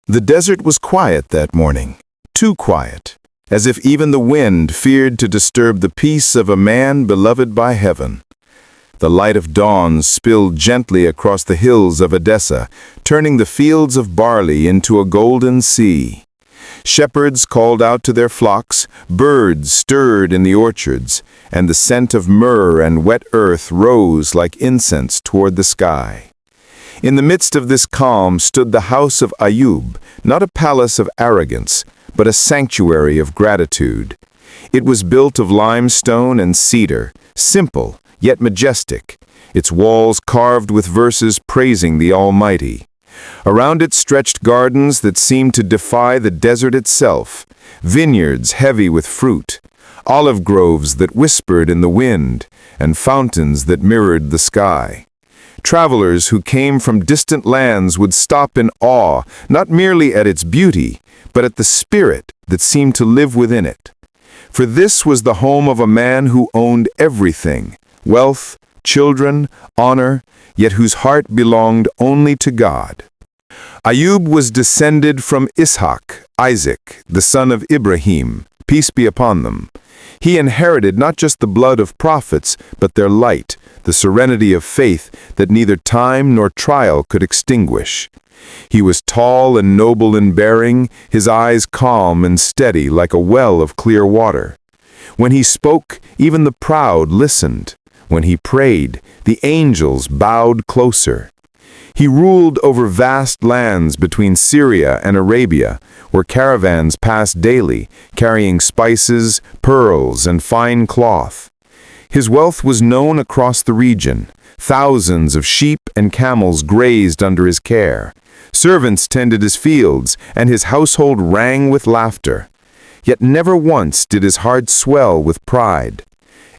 The desert was quiet that morning, too quiet, as if even the wind feared to disturb the peace of a man beloved by heaven. The light of dawn spilled gently across the hills of Edessa, turning the fields of barley into a golden sea. Shepherds called out to their flocks, birds stirred in the orchards, and the scent of myrrh and wet earth rose like incense toward the sky. In the midst of this calm stood the house of Ayyub, not a palace of arrogance, but a sanctuary of gratitude. It was built of limestone and cedar, simple, yet majestic, its walls carved with verses praising the Almighty. Around it stretched gardens that seemed to defy the desert itself, vineyards heavy with fruit, olive groves that whispered in the wind, and fountains that mirrored the sky. Travelers who came from distant lands would stop in awe, not merely at its beauty, but at the spirit that seemed to live within it. For this was the home of a man who owned everything, wealth, children, honor, yet whose heart belonged only to God. Ayyub was descended from Ishaq, Isaac, the son of Ibrahim, peace be upon them. He inherited not just the blood of prophets, but their light, the serenity of faith that neither time nor trial could extinguish. He was tall and noble in bearing, his eyes calm and steady like a well of clear water. When he spoke, even the proud listened. When he prayed, the angels bowed closer. He ruled over vast lands between Syria and Arabia, where caravans passed daily, carrying spices, pearls, and fine cloth. His wealth was known across the region. Thousands of sheep and camels grazed under his care. Servants tended his fields, and his household rang with laughter. Yet never once did his heart swell with pride.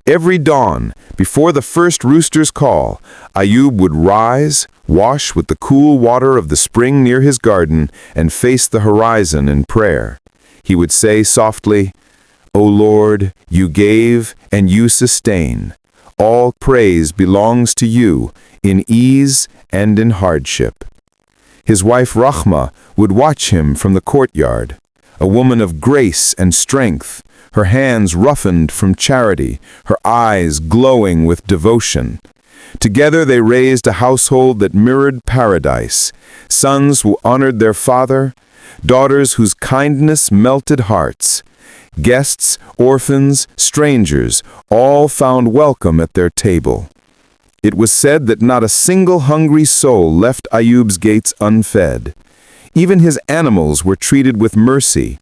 Every dawn, before the first rooster's call, Ayyub would rise, wash with the cool water of the spring near his garden, and face the horizon in prayer. He would say softly, "O Lord, you gave and you sustain. All praise belongs to you, in ease and in hardship." His wife Rahma would watch him from the courtyard, a woman of grace and strength, her hands roughened from charity, her eyes glowing with devotion. Together they raised a household that mirrored paradise, sons who honored their father, daughters whose kindness melted hearts. Guests, orphans, strangers, all found welcome at their table. It was said that not a single hungry soul left Ayyub's gates unfed. Even his animals were treated with mercy.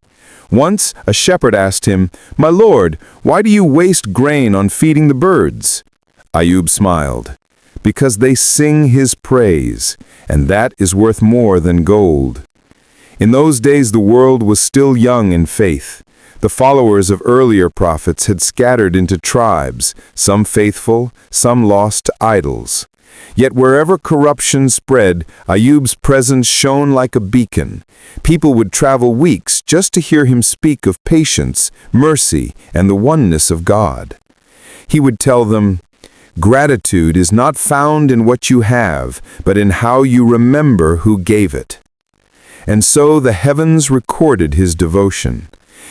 Once a shepherd asked him, "My lord, why do you waste grain on feeding the birds?" Ayyub smiled, "Because they sing his praise, and that is worth more than gold." In those days the world was still young in faith. The followers of earlier prophets had scattered into tribes, some faithful, some lost to idols. Yet wherever corruption spread, Ayyub's presence shone like a beacon. People would travel weeks just to hear him speak of patience, mercy, and the oneness of God. He would tell them, "Gratitude is not found in what you have, but in how you remember who gave it." And so the heavens recorded his devotion.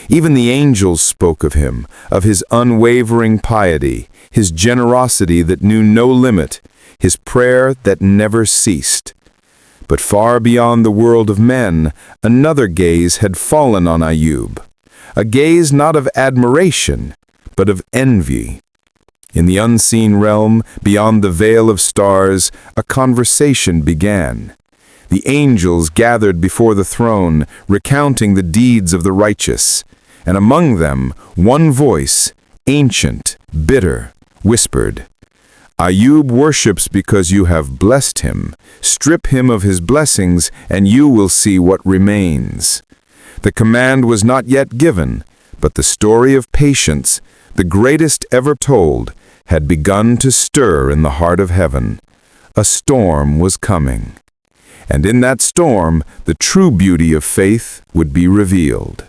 Even the angels spoke of him, of his unwavering piety, his generosity that knew no limit, his prayer that never ceased. But far beyond the world of men, another gaze had fallen on Ayyub, a gaze not of admiration, but of envy. In the unseen realm, beyond the veil of stars, a conversation began. The angels gathered before the throne, recounting the deeds of the righteous, and among them, one voice, ancient, bitter, whispered, "Ayyub worships because you have blessed him. Strip him of his blessings, and you will see what remains." The command was not yet given, but the story of patience, the greatest ever told, had begun to stir in the heart of heaven. A storm was coming. And in that storm, the true beauty of faith would be revealed.